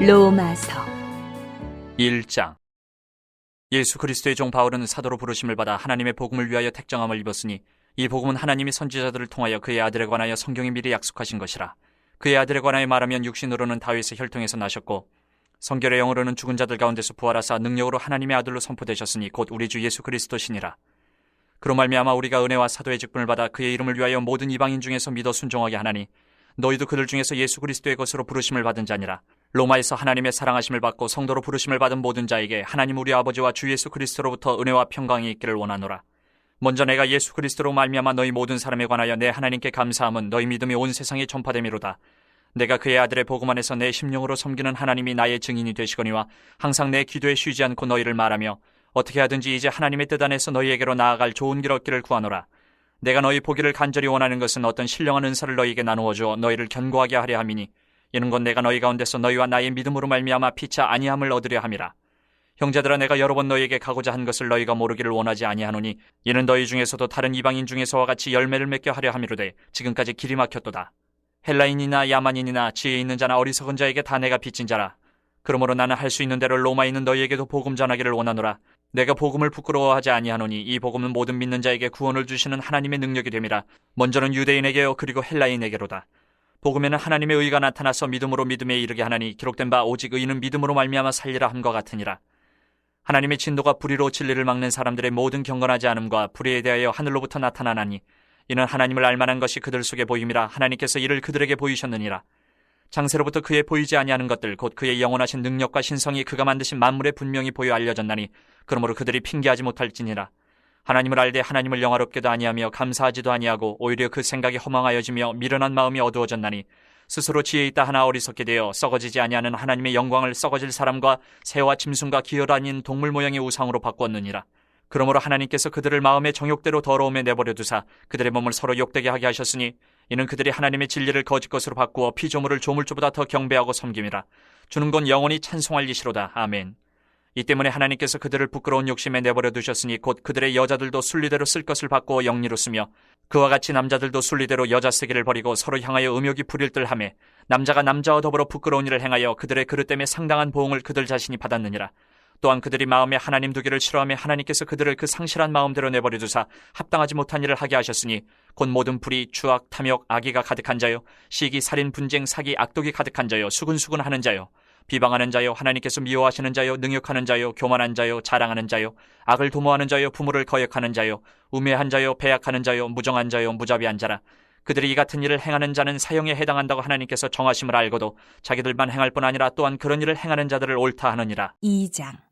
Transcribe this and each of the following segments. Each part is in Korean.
로마서 1장. 예수 그리스도의 종 바울은 사도로 부르심을 받아 하나님의 복음을 위하여 택정함을 입었으니 이 복음은 하나님이 선지자들을 통하여 그의 아들에 관하여 성경이 미리 약속하신 것이라. 그의 아들에 관하여 말하면 육신으로는 다윗의 혈통에서 나셨고 성결의 영으로는 죽은 자들 가운데서 부활하사 능력으로 하나님의 아들로 선포되셨으니 곧 우리 주 예수 그리스도시니라. 그로 말미암아 우리가 은혜와 사도의 직분을 받아 그의 이름을 위하여 모든 이방인 중에서 믿어 순종하게 하나니 너희도 그들 중에서 예수 그리스도의 것으로 부르심을 받은 자니라. 로마에서 하나님의 사랑하심을 받고 성도로 부르심을 받은 모든 자에게 하나님 우리 아버지와 주 예수 그리스도로부터 은혜와 평강이 있기를 원하노라. 먼저 내가 예수 그리스도로 말미암아 너희 모든 사람에 관하여 내 하나님께 감사함은 너희 믿음이 온 세상에 전파됨이로다. 내가 그의 아들의 복음 안에서 내 심령으로 섬기는 하나님이 나의 증인이 되시거니와 항상 내 기도에 쉬지 않고 너희를 말하며 어떻게 하든지 이제 하나님의 뜻 안에서 너희에게로 나아갈 좋은 길 얻기를 구하노라. 내가 너희 보기를 간절히 원하는 것은 어떤 신령한 은사를 너희에게 나누어 주어 너희를 견고하게 하려 함이니 이는 곧 내가 너희 가운데서 너희와 나의 믿음으로 말미암아 피차 아니함을 얻으려 함이라. 형제들아, 내가 여러 번 너희에게 가고자 한 것을 너희가 모르기를 원하지 아니하노니 이는 너희 중에서도 다른 이방인 중에서와 같이 열매를 맺게 하려 함이로되 지금까지 길이 막혔도다. 헬라인이나 야만인이나 지혜 있는 자나 어리석은 자에게 다 내가 빚진 자라. 그러므로 나는 할 수 있는 대로 로마에 있는 너희에게도 복음 전하기를 원하노라. 내가 복음을 부끄러워하지 아니하노니 이 복음은 모든 믿는 자에게 구원을 주시는 하나님의 능력이 됨이라. 먼저는 유대인에게요 그리고 헬라인에게로다. 복음에는 하나님의 의가 나타나서 믿음으로 믿음에 이르게 하나니 기록된 바 오직 의인은 믿음으로 말미암아 살리라 함과 같으니라. 하나님의 진노가 불의로 진리를 막는 사람들의 모든 경건하지 않음과 불의에 대하여 하늘로부터 나타나나니 이는 하나님을 알만한 것이 그들 속에 보임이라. 하나님께서 이를 그들에게 보이셨느니라. 장세로부터 그의 보이지 아니하는 것들 곧 그의 영원하신 능력과 신성이 그가 만드신 만물에 분명히 보여 알려졌나니 그러므로 그들이 핑계하지 못할지니라. 하나님을 알되 하나님을 영화롭게도 아니하며 감사하지도 아니하고 오히려 그 생각이 허망하여지며 미련한 마음이 어두워졌나니 스스로 지혜 있다 하나 어리석게 되어 썩어지지 아니하는 하나님의 영광을 썩어질 사람과 새와 짐승과 기어 아닌 동물 모양의 우상으로 바꾸었느니라. 그러므로 하나님께서 그들을 마음의 정욕대로 더러움에 내버려 두사 그들의 몸을 서로 욕되게 하게 하셨으니 이는 그들이 하나님의 진리를 거짓 것으로 바꾸어 피조물을 조물주보다 더 경배하고 섬김이라. 주는 건 영원히 찬송할 이시로다. 아멘. 이 때문에 하나님께서 그들을 부끄러운 욕심에 내버려 두셨으니 곧 그들의 여자들도 순리대로 쓸 것을 바꾸어 영리로 쓰며 그와 같이 남자들도 순리대로 여자 세기를 버리고 서로 향하여 음욕이 부릴 듯하며 남자가 남자와 더불어 부끄러운 일을 행하여 그들의 그릇 때문에 상당한 보응을 그들 자신이 받았느니라. 또한 그들이 마음에 하나님 두기를 싫어하며 하나님께서 그들을 그 상실한 마음대로 내버려 두사 합당하지 못한 일을 하게 하셨으니 곧 모든 불의, 추악, 탐욕, 악의가 가득한 자요 시기, 살인, 분쟁, 사기, 악독이 가득한 자요 수근수근하는 자요 비방하는 자요 하나님께서 미워하시는 자요 능욕하는 자요 교만한 자요 자랑하는 자요 악을 도모하는 자요 부모를 거역하는 자요 우매한 자요 배약하는 자요 무정한 자요 무자비한 자라. 그들이 이 같은 일을 행하는 자는 사형에 해당한다고 하나님께서 정하심을 알고도 자기들만 행할 뿐 아니라 또한 그런 일을 행하는 자들을 옳다 하느니라. 2장.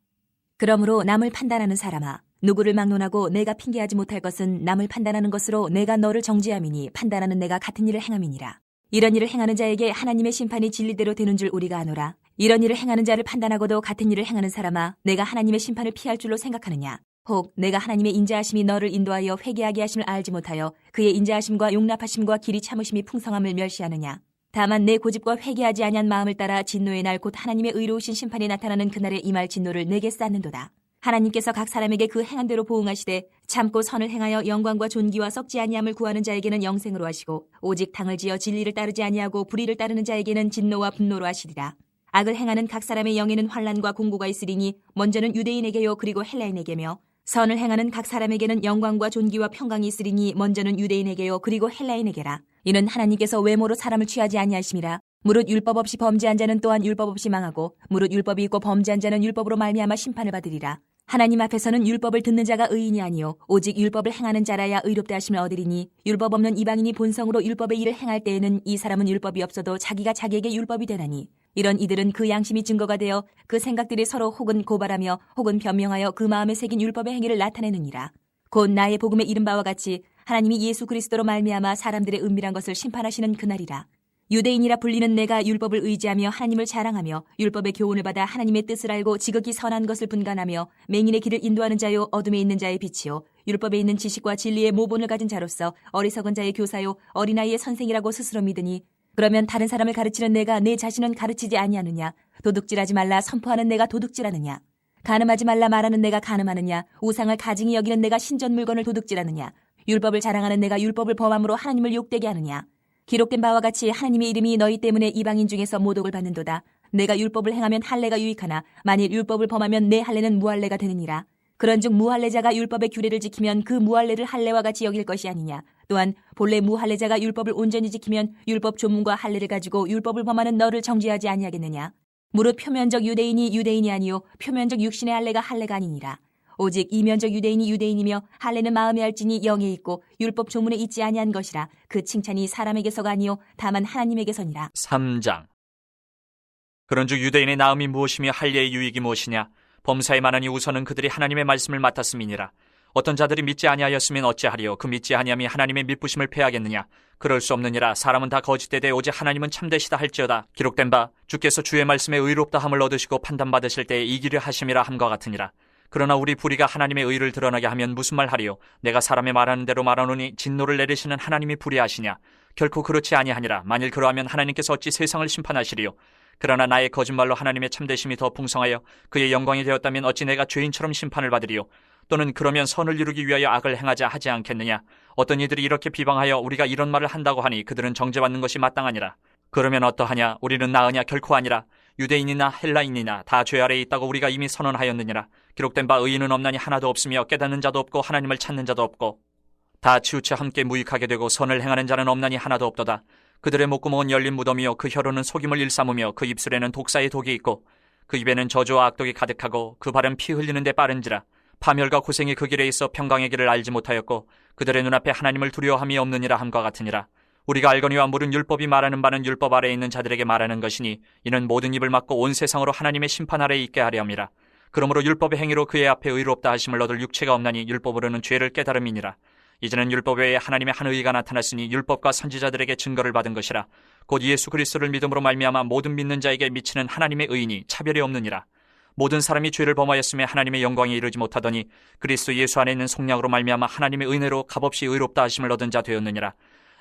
그러므로 남을 판단하는 사람아, 누구를 막론하고 내가 핑계하지 못할 것은 남을 판단하는 것으로 내가 너를 정죄함이니 판단하는 내가 같은 일을 행함이니라. 이런 일을 행하는 자에게 하나님의 심판이 진리대로 되는 줄 우리가 아노라. 이런 일을 행하는 자를 판단하고도 같은 일을 행하는 사람아, 내가 하나님의 심판을 피할 줄로 생각하느냐? 혹 내가 하나님의 인자하심이 너를 인도하여 회개하게 하심을 알지 못하여 그의 인자하심과 용납하심과 길이 참으심이 풍성함을 멸시하느냐? 다만 내 고집과 회개하지 아니한 마음을 따라 진노의 날 곧 하나님의 의로우신 심판이 나타나는 그날에 임할 진노를 내게 쌓는도다. 하나님께서 각 사람에게 그 행한 대로 보응하시되 참고 선을 행하여 영광과 존귀와 썩지 아니함을 구하는 자에게는 영생으로 하시고 오직 당을 지어 진리를 따르지 아니하고 불의를 따르는 자에게는 진노와 분노로 하시리라. 악을 행하는 각 사람의 영에는 환난과 공고가 있으리니 먼저는 유대인에게요 그리고 헬라인에게며 선을 행하는 각 사람에게는 영광과 존귀와 평강이 있으리니 먼저는 유대인에게요 그리고 헬라인에게라. 이는 하나님께서 외모로 사람을 취하지 아니하심이라. 무릇 율법 없이 범죄한 자는 또한 율법 없이 망하고 무릇 율법이 있고 범죄한 자는 율법으로 말미암아 심판을 받으리라. 하나님 앞에서는 율법을 듣는 자가 의인이 아니요 오직 율법을 행하는 자라야 의롭다 하심을 얻으리니 율법 없는 이방인이 본성으로 율법의 일을 행할 때에는 이 사람은 율법이 없어도 자기가 자기에게 율법이 되나니 이런 이들은 그 양심이 증거가 되어 그 생각들이 서로 혹은 고발하며 혹은 변명하여 그 마음에 새긴 율법의 행위를 나타내느니라. 곧 나의 복음에 이른 바와 같이 하나님이 예수 그리스도로 말미암아 사람들의 은밀한 것을 심판하시는 그날이라. 유대인이라 불리는 내가 율법을 의지하며 하나님을 자랑하며 율법의 교훈을 받아 하나님의 뜻을 알고 지극히 선한 것을 분간하며 맹인의 길을 인도하는 자요 어둠에 있는 자의 빛이요 율법에 있는 지식과 진리의 모본을 가진 자로서 어리석은 자의 교사요 어린아이의 선생이라고 스스로 믿으니 그러면 다른 사람을 가르치는 내가 내 자신은 가르치지 아니하느냐? 도둑질하지 말라 선포하는 내가 도둑질하느냐? 간음하지 말라 말하는 내가 간음하느냐? 우상을 가증히 여기는 내가 신전 물건을 도둑질하느냐? 율법을 자랑하는 내가 율법을 범함으로 하나님을 욕되게 하느냐? 기록된 바와 같이 하나님의 이름이 너희 때문에 이방인 중에서 모독을 받는도다. 내가 율법을 행하면 할례가 유익하나 만일 율법을 범하면 내 할례는 무할례가 되느니라. 그런즉 무할례자가 율법의 규례를 지키면 그 무할례를 할례와 같이 여길 것이 아니냐. 또한 본래 무할례자가 율법을 온전히 지키면 율법 조문과 할례를 가지고 율법을 범하는 너를 정죄하지 아니하겠느냐. 무릇 표면적 유대인이 유대인이 아니요 표면적 육신의 할례가 할례가 아니니라. 오직 이면적 유대인이 유대인이며 할례는 마음에 할지니 영에 있고 율법 조문에 있지 아니한 것이라. 그 칭찬이 사람에게서가 아니요 다만 하나님에게서니라. 3장. 그런즉 유대인의 나음이 무엇이며 할례의 유익이 무엇이냐? 범사에 많으니 우선은 그들이 하나님의 말씀을 맡았음이니라. 어떤 자들이 믿지 아니하였으면 어찌하리요? 그 믿지 아니함이 하나님의 믿부심을 패하겠느냐? 그럴 수 없느니라. 사람은 다 거짓되되 오직 하나님은 참되시다 할지어다. 기록된 바 주께서 주의 말씀에 의롭다 함을 얻으시고 판단받으실 때에 이기려 하심이라 함과 같으니라. 그러나 우리 불의가 하나님의 의를 드러나게 하면 무슨 말 하리요? 내가 사람의 말하는 대로 말하노니 진노를 내리시는 하나님이 불의하시냐? 결코 그렇지 아니하니라. 만일 그러하면 하나님께서 어찌 세상을 심판하시리요? 그러나 나의 거짓말로 하나님의 참되심이 더 풍성하여 그의 영광이 되었다면 어찌 내가 죄인처럼 심판을 받으리요? 또는 그러면 선을 이루기 위하여 악을 행하자 하지 않겠느냐? 어떤 이들이 이렇게 비방하여 우리가 이런 말을 한다고 하니 그들은 정죄받는 것이 마땅하니라. 그러면 어떠하냐? 우리는 나으냐? 결코 아니라. 유대인이나 헬라인이나 다 죄 아래에 있다고 우리가 이미 선언하였느니라. 기록된 바 의인은 없나니 하나도 없으며 깨닫는 자도 없고 하나님을 찾는 자도 없고 다 치우쳐 함께 무익하게 되고 선을 행하는 자는 없나니 하나도 없도다. 그들의 목구멍은 열린 무덤이요 그 혀로는 속임을 일삼으며 그 입술에는 독사의 독이 있고 그 입에는 저주와 악독이 가득하고 그 발은 피 흘리는 데 빠른지라. 파멸과 고생이 그 길에 있어 평강의 길을 알지 못하였고 그들의 눈앞에 하나님을 두려워함이 없느니라 함과 같으니라. 우리가 알거니와 물은 율법이 말하는 바는 율법 아래에 있는 자들에게 말하는 것이니 이는 모든 입을 막고 온 세상으로 하나님의 심판 아래에 있게 하려 함이라. 그러므로 율법의 행위로 그의 앞에 의롭다 하심을 얻을 육체가 없나니 율법으로는 죄를 깨달음이니라. 이제는 율법 외에 하나님의 한 의가 나타났으니 율법과 선지자들에게 증거를 받은 것이라. 곧 예수 그리스도를 믿음으로 말미암아 모든 믿는 자에게 미치는 하나님의 의인이 차별이 없느니라. 모든 사람이 죄를 범하였음에 하나님의 영광에 이르지 못하더니 그리스도 예수 안에 있는 속량으로 말미암아 하나님의 은혜로 값없이 의롭다 하심을 얻은 자 되었느니라.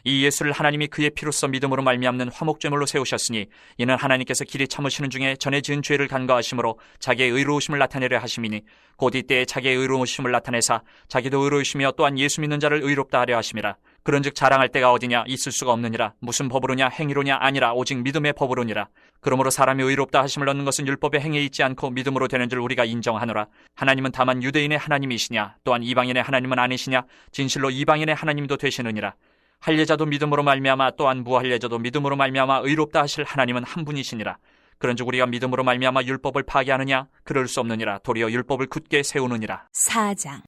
이 예수를 하나님이 그의 피로써 믿음으로 말미암는 화목제물로 세우셨으니 이는 하나님께서 길이 참으시는 중에 전에 지은 죄를 간과하심으로 자기의 의로우심을 나타내려 하심이니 곧 이때에 자기의 의로우심을 나타내사 자기도 의로우시며 또한 예수 믿는 자를 의롭다 하려 하심이라. 그런즉 자랑할 때가 어디냐? 있을 수가 없느니라. 무슨 법으로냐? 행위로냐? 아니라 오직 믿음의 법으로니라. 그러므로 사람이 의롭다 하심을 얻는 것은 율법의 행위에 있지 않고 믿음으로 되는 줄 우리가 인정하노라. 하나님은 다만 유대인의 하나님이시냐? 또한 이방인의 하나님은 아니시냐? 진실로 이방인의 하나님도 되시느니라. 할례자도 믿음으로 말미암아 또한 무할례자도 믿음으로 말미암아 의롭다 하실 하나님은 한 분이시니라. 그런즉 우리가 믿음으로 말미암아 율법을 파괴하느냐? 그럴 수 없느니라. 도리어 율법을 굳게 세우느니라. 4장.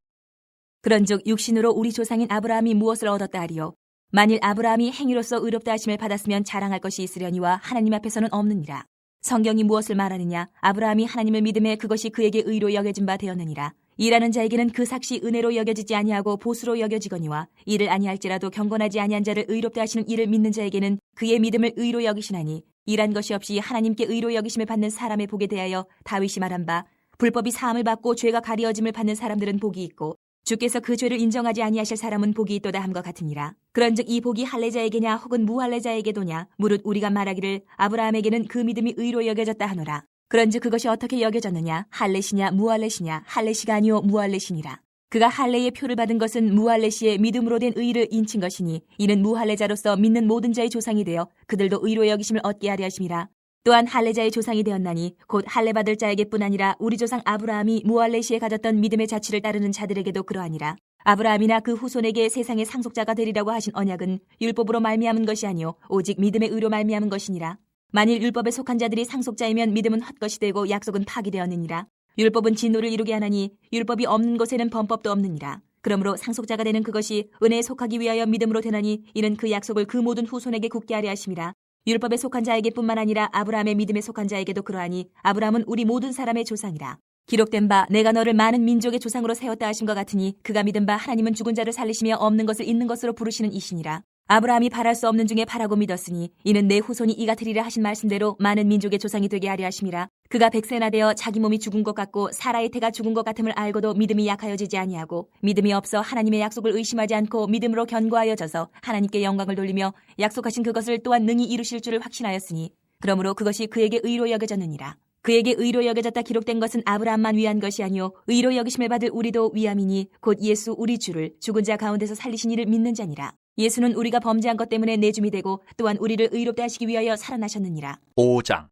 그런즉 육신으로 우리 조상인 아브라함이 무엇을 얻었다 하리요? 만일 아브라함이 행위로서 의롭다 하심을 받았으면 자랑할 것이 있으려니와 하나님 앞에서는 없느니라. 성경이 무엇을 말하느냐? 아브라함이 하나님을 믿음에 그것이 그에게 의로 여겨진 바 되었느니라. 일하는 자에게는 그 삭시 은혜로 여겨지지 아니하고 보수로 여겨지거니와 이를 아니할지라도 경건하지 아니한 자를 의롭다 하시는 이를 믿는 자에게는 그의 믿음을 의로 여기시나니 일한 것이 없이 하나님께 의로 여기심을 받는 사람의 복에 대하여 다윗이 말한 바 불법이 사함을 받고 죄가 가리어짐을 받는 사람들은 복이 있고 주께서 그 죄를 인정하지 아니하실 사람은 복이 있도다 함과 같으니라. 그런즉 이 복이 할례자에게냐 혹은 무할례자에게도냐? 무릇 우리가 말하기를 아브라함에게는 그 믿음이 의로 여겨졌다 하노라. 그런즉 그것이 어떻게 여겨졌느냐? 할례시냐 무할례시냐? 할례시가 아니요 무할례시니라. 그가 할례의 표를 받은 것은 무할례시의 믿음으로 된 의를 인친 것이니 이는 무할례자로서 믿는 모든 자의 조상이 되어 그들도 의로 여기심을 얻게 하려 하심이라. 또한 할례자의 조상이 되었나니 곧 할례 받을 자에게뿐 아니라 우리 조상 아브라함이 무할례시에 가졌던 믿음의 자취를 따르는 자들에게도 그러하니라. 아브라함이나 그 후손에게 세상의 상속자가 되리라고 하신 언약은 율법으로 말미암은 것이 아니요 오직 믿음의 의로 말미암은 것이니라. 만일 율법에 속한 자들이 상속자이면 믿음은 헛것이 되고 약속은 파기되었느니라. 율법은 진노를 이루게 하나니 율법이 없는 곳에는 범법도 없느니라. 그러므로 상속자가 되는 그것이 은혜에 속하기 위하여 믿음으로 되나니 이는 그 약속을 그 모든 후손에게 굳게 하려 하심이라. 율법에 속한 자에게뿐만 아니라 아브라함의 믿음에 속한 자에게도 그러하니 아브라함은 우리 모든 사람의 조상이라. 기록된 바 내가 너를 많은 민족의 조상으로 세웠다 하심과 같으니 그가 믿은 바 하나님은 죽은 자를 살리시며 없는 것을 있는 것으로 부르시는 이시니라. 아브라함이 바랄 수 없는 중에 바라고 믿었으니 이는 내 후손이 이 같으리라 하신 말씀대로 많은 민족의 조상이 되게 하려 하심이라. 그가 100세나 되어 자기 몸이 죽은 것 같고 사라의 태가 죽은 것 같음을 알고도 믿음이 약하여지지 아니하고 믿음이 없어 하나님의 약속을 의심하지 않고 믿음으로 견고하여져서 하나님께 영광을 돌리며 약속하신 그것을 또한 능히 이루실 줄을 확신하였으니 그러므로 그것이 그에게 의로 여겨졌느니라. 그에게 의로 여겨졌다 기록된 것은 아브라함만 위한 것이 아니요 의로 여기심을 받을 우리도 위함이니 곧 예수 우리 주를 죽은 자 가운데서 살리신 이를 믿는 자니라. 예수는 우리가 범죄한 것 때문에 내줌이 되고 또한 우리를 의롭다 하시기 위하여 살아나셨느니라. 5장.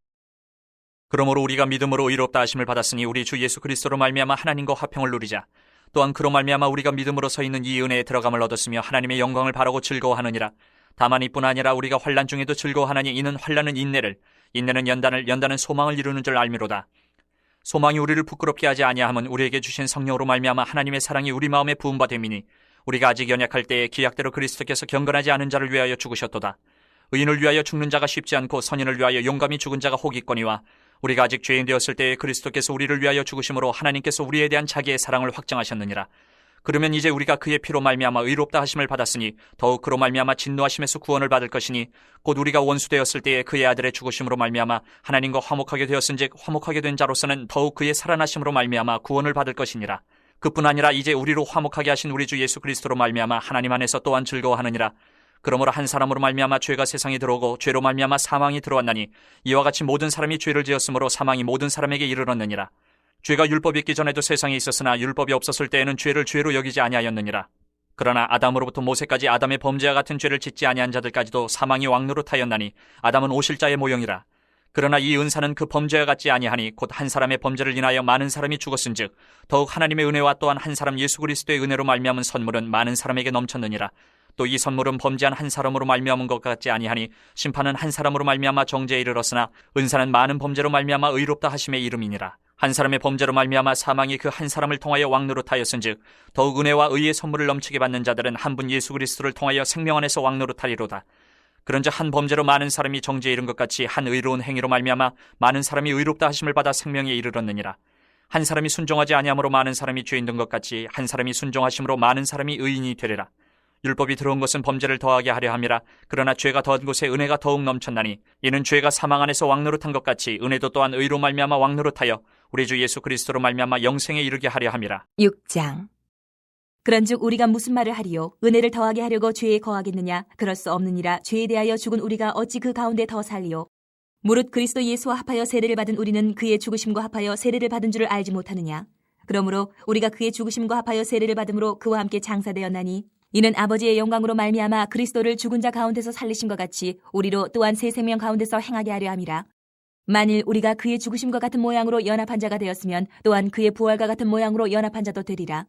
그러므로 우리가 믿음으로 의롭다 하심을 받았으니 우리 주 예수 그리스도로 말미암아 하나님과 화평을 누리자. 또한 그로 말미암아 우리가 믿음으로 서 있는 이 은혜에 들어감을 얻었으며 하나님의 영광을 바라고 즐거워하느니라. 다만 이뿐 아니라 우리가 환난 중에도 즐거워하나니 이는 환난은 인내를, 인내는 연단을, 연단은 소망을 이루는 줄 알미로다. 소망이 우리를 부끄럽게 하지 아니함은 우리에게 주신 성령으로 말미암아 하나님의 사랑이 우리 마음에 부은 바 됨이니 우리가 아직 연약할 때에 기약대로 그리스도께서 경건하지 않은 자를 위하여 죽으셨도다. 의인을 위하여 죽는 자가 쉽지 않고 선인을 위하여 용감히 죽은 자가 혹 있거니와 우리가 아직 죄인 되었을 때에 그리스도께서 우리를 위하여 죽으심으로 하나님께서 우리에 대한 자기의 사랑을 확정하셨느니라. 그러면 이제 우리가 그의 피로 말미암아 의롭다 하심을 받았으니 더욱 그로 말미암아 진노하심에서 구원을 받을 것이니 곧 우리가 원수 되었을 때에 그의 아들의 죽으심으로 말미암아 하나님과 화목하게 되었은즉 화목하게 된 자로서는 더욱 그의 살아나심으로 말미암아 구원을 받을 것이니라. 그뿐 아니라 이제 우리로 화목하게 하신 우리 주 예수 그리스도로 말미암아 하나님 안에서 또한 즐거워하느니라. 그러므로 한 사람으로 말미암아 죄가 세상에 들어오고 죄로 말미암아 사망이 들어왔나니 이와 같이 모든 사람이 죄를 지었으므로 사망이 모든 사람에게 이르렀느니라. 죄가 율법이 있기 전에도 세상에 있었으나 율법이 없었을 때에는 죄를 죄로 여기지 아니하였느니라. 그러나 아담으로부터 모세까지 아담의 범죄와 같은 죄를 짓지 아니한 자들까지도 사망이 왕노릇하였나니 아담은 오실자의 모형이라. 그러나 이 은사는 그 범죄와 같지 아니하니 곧 한 사람의 범죄를 인하여 많은 사람이 죽었은즉 더욱 하나님의 은혜와 또한 한 사람 예수 그리스도의 은혜로 말미암은 선물은 많은 사람에게 넘쳤느니라. 또 이 선물은 범죄한 한 사람으로 말미암은 것 같지 아니하니 심판은 한 사람으로 말미암아 정죄에 이르렀으나 은사는 많은 범죄로 말미암아 의롭다 하심의 이름이니라. 한 사람의 범죄로 말미암아 사망이 그 한 사람을 통하여 왕노릇하였은즉 더욱 은혜와 의의 선물을 넘치게 받는 자들은 한 분 예수 그리스도를 통하여 생명 안에서 왕노릇하리로다. 그런즉 한 범죄로 많은 사람이 정죄에 이른 것 같이 한 의로운 행위로 말미암아 많은 사람이 의롭다 하심을 받아 생명에 이르렀느니라. 한 사람이 순종하지 아니함으로 많은 사람이 죄인 된 것 같이 한 사람이 순종하심으로 많은 사람이 의인이 되리라. 율법이 들어온 것은 범죄를 더하게 하려 함이라. 그러나 죄가 더한 곳에 은혜가 더욱 넘쳤나니 이는 죄가 사망 안에서 왕노릇한 것 같이 은혜도 또한 의로 말미암아 왕노릇하여 우리 주 예수 그리스도로 말미암아 영생에 이르게 하려 함이라. 6장. 그런즉 우리가 무슨 말을 하리요? 은혜를 더하게 하려고 죄에 거하겠느냐? 그럴 수 없느니라. 죄에 대하여 죽은 우리가 어찌 그 가운데 더 살리요? 무릇 그리스도 예수와 합하여 세례를 받은 우리는 그의 죽으심과 합하여 세례를 받은 줄을 알지 못하느냐? 그러므로 우리가 그의 죽으심과 합하여 세례를 받음으로 그와 함께 장사되었나니 이는 아버지의 영광으로 말미암아 그리스도를 죽은 자 가운데서 살리신 것 같이 우리로 또한 새 생명 가운데서 행하게 하려 함이라. 만일 우리가 그의 죽으심과 같은 모양으로 연합한 자가 되었으면 또한 그의 부활과 같은 모양으로 연합한 자도 되리라.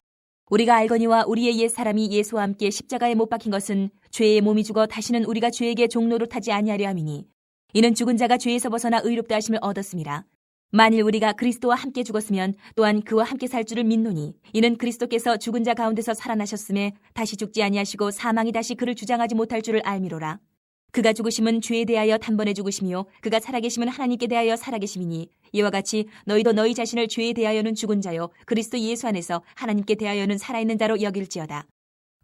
우리가 알거니와 우리의 옛 사람이 예수와 함께 십자가에 못 박힌 것은 죄의 몸이 죽어 다시는 우리가 죄에게 종노릇하지 아니하려 함이니 이는 죽은 자가 죄에서 벗어나 의롭다 하심을 얻었음이라. 만일 우리가 그리스도와 함께 죽었으면 또한 그와 함께 살 줄을 믿노니 이는 그리스도께서 죽은 자 가운데서 살아나셨음에 다시 죽지 아니하시고 사망이 다시 그를 주장하지 못할 줄을 알미로라. 그가 죽으심은 죄에 대하여 단번에 죽으시며 그가 살아계심은 하나님께 대하여 살아계심이니 이와 같이 너희도 너희 자신을 죄에 대하여는 죽은 자요 그리스도 예수 안에서 하나님께 대하여는 살아있는 자로 여길지어다.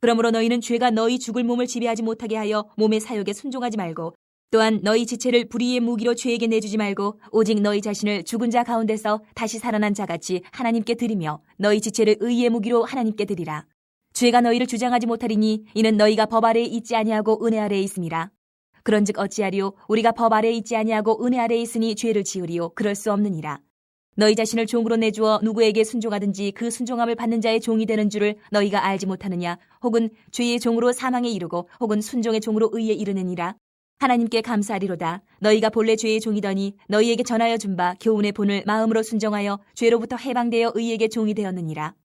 그러므로 너희는 죄가 너희 죽을 몸을 지배하지 못하게 하여 몸의 사욕에 순종하지 말고 또한 너희 지체를 불의의 무기로 죄에게 내주지 말고 오직 너희 자신을 죽은 자 가운데서 다시 살아난 자같이 하나님께 드리며 너희 지체를 의의 무기로 하나님께 드리라. 죄가 너희를 주장하지 못하리니 이는 너희가 법 아래에 있지 아니하고 은혜 아래에 있음이라. 그런즉 어찌하리요? 우리가 법 아래에 있지 아니하고 은혜 아래에 있으니 죄를 지으리요? 그럴 수 없느니라. 너희 자신을 종으로 내주어 누구에게 순종하든지 그 순종함을 받는 자의 종이 되는 줄을 너희가 알지 못하느냐? 혹은 죄의 종으로 사망에 이르고 혹은 순종의 종으로 의에 이르느니라. 하나님께 감사하리로다. 너희가 본래 죄의 종이더니 너희에게 전하여 준 바 교훈의 본을 마음으로 순종하여 죄로부터 해방되어 의에게 종이 되었느니라.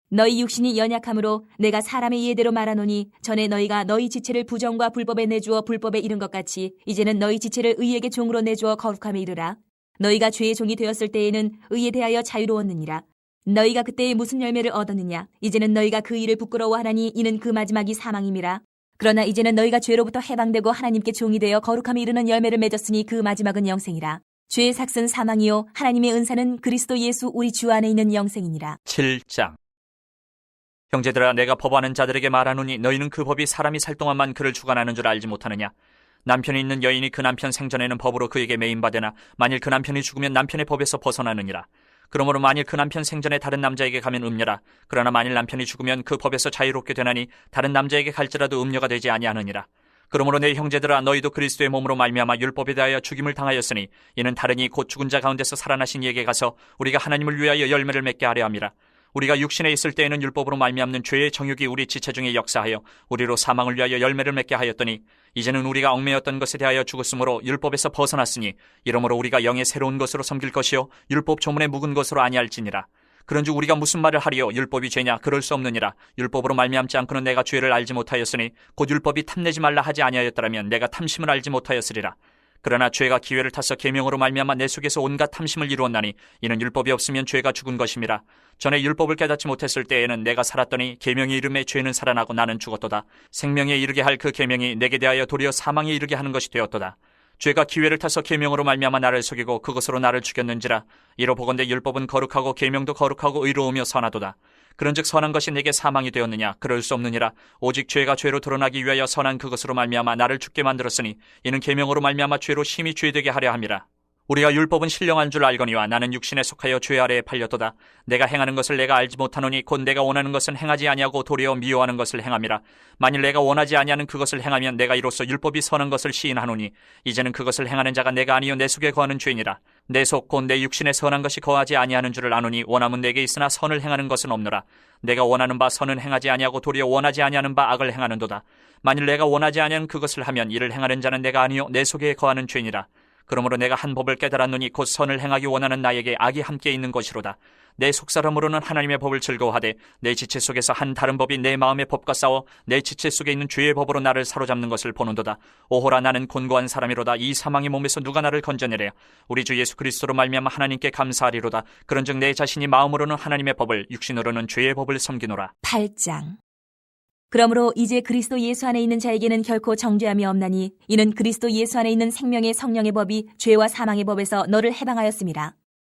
너희 육신이 연약함으로 내가 사람의 이해대로 말하노니 전에 너희가 너희 지체를 부정과 불법에 내주어 불법에 이른 것 같이 이제는 너희 지체를 의에게 종으로 내주어 거룩함에 이르라. 너희가 죄의 종이 되었을 때에는 의에 대하여 자유로웠느니라. 너희가 그때에 무슨 열매를 얻었느냐? 이제는 너희가 그 일을 부끄러워하나니 이는 그 마지막이 사망임이라. 그러나 이제는 너희가 죄로부터 해방되고 하나님께 종이 되어 거룩함에 이르는 열매를 맺었으니 그 마지막은 영생이라. 죄의 삭은 사망이요 하나님의 은사는 그리스도 예수 우리 주 안에 있는 영생이니라. 7장. 형제들아 내가 법하는 자들에게 말하노니 너희는 그 법이 사람이 살 동안만 그를 주관하는 줄 알지 못하느냐. 남편이 있는 여인이 그 남편 생전에는 법으로 그에게 매인받으나 만일 그 남편이 죽으면 남편의 법에서 벗어나느니라. 그러므로 만일 그 남편 생전에 다른 남자에게 가면 음녀라. 그러나 만일 남편이 죽으면 그 법에서 자유롭게 되나니 다른 남자에게 갈지라도 음녀가 되지 아니하느니라. 그러므로 내 형제들아 너희도 그리스도의 몸으로 말미암아 율법에 대하여 죽임을 당하였으니 이는 다른이 곧 죽은 자 가운데서 살아나신 이에게 가서 우리가 하나님을 위하여 열매를 맺게 하려 함이라. 우리가 육신에 있을 때에는 율법으로 말미암는 죄의 정욕이 우리 지체 중에 역사하여 우리로 사망을 위하여 열매를 맺게 하였더니 이제는 우리가 얽매였던 것에 대하여 죽었으므로 율법에서 벗어났으니 이러므로 우리가 영의 새로운 것으로 섬길 것이요 율법 조문에 묵은 것으로 아니할지니라. 그런즉 우리가 무슨 말을 하리요? 율법이 죄냐? 그럴 수 없느니라. 율법으로 말미암지 않고는 내가 죄를 알지 못하였으니 곧 율법이 탐내지 말라 하지 아니하였더라면 내가 탐심을 알지 못하였으리라. 그러나 죄가 기회를 타서 계명으로 말미암아 내 속에서 온갖 탐심을 이루었나니 이는 율법이 없으면 죄가 죽은 것임이라. 전에 율법을 깨닫지 못했을 때에는 내가 살았더니 계명이 이름에 죄는 살아나고 나는 죽었도다. 생명에 이르게 할 그 계명이 내게 대하여 도리어 사망에 이르게 하는 것이 되었도다. 죄가 기회를 타서 계명으로 말미암아 나를 속이고 그것으로 나를 죽였는지라. 이로 보건대 율법은 거룩하고 계명도 거룩하고 의로우며 선하도다. 그런즉 선한 것이 내게 사망이 되었느냐? 그럴 수 없느니라. 오직 죄가 죄로 드러나기 위하여 선한 그것으로 말미암아 나를 죽게 만들었으니 이는 계명으로 말미암아 죄로 심히 죄되게 하려 함이라. 우리가 율법은 신령한 줄 알거니와 나는 육신에 속하여 죄 아래에 팔렸도다. 내가 행하는 것을 내가 알지 못하노니 곧 내가 원하는 것은 행하지 아니하고 도리어 미워하는 것을 행함이라. 만일 내가 원하지 아니하는 그것을 행하면 내가 이로써 율법이 선한 것을 시인하노니 이제는 그것을 행하는 자가 내가 아니요 내 속에 거하는 죄니라. 내 속 곧 내 육신에 선한 것이 거하지 아니하는 줄을 아노니 원함은 내게 있으나 선을 행하는 것은 없노라. 내가 원하는 바 선은 행하지 아니하고 도리어 원하지 아니하는 바 악을 행하는도다. 만일 내가 원하지 아니하는 그것을 하면 이를 행하는 자는 내가 아니요 내 속에 거하는 죄니라. 그러므로 내가 한 법을 깨달았노니 곧 선을 행하기 원하는 나에게 악이 함께 있는 것이로다. 내 속사람으로는 하나님의 법을 즐거워하되 내 지체 속에서 한 다른 법이 내 마음의 법과 싸워 내 지체 속에 있는 죄의 법으로 나를 사로잡는 것을 보는도다. 오호라 나는 곤고한 사람이로다. 이 사망의 몸에서 누가 나를 건져내랴. 우리 주 예수 그리스도로 말미암아 하나님께 감사하리로다. 그런즉 내 자신이 마음으로는 하나님의 법을 육신으로는 죄의 법을 섬기노라. 8장. 그러므로 이제 그리스도 예수 안에 있는 자에게는 결코 정죄함이 없나니 이는 그리스도 예수 안에 있는 생명의 성령의 법이 죄와 사망의 법에서 너를 해방하였음이라.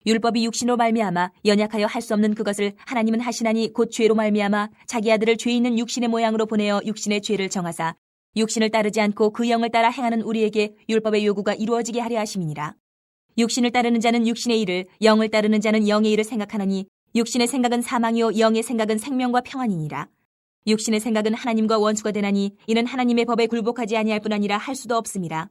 율법이 육신으로 말미암아 연약하여 할 수 없는 그것을 하나님은 하시나니 곧 죄로 말미암아 자기 아들을 죄 있는 육신의 모양으로 보내어 육신의 죄를 정하사 육신을 따르지 않고 그 영을 따라 행하는 우리에게 율법의 요구가 이루어지게 하려 하심이니라. 육신을 따르는 자는 육신의 일을, 영을 따르는 자는 영의 일을 생각하나니 육신의 생각은 사망이요 영의 생각은 생명과 평안이니라. 육신의 생각은 하나님과 원수가 되나니 이는 하나님의 법에 굴복하지 아니할 뿐 아니라 할 수도 없음이라.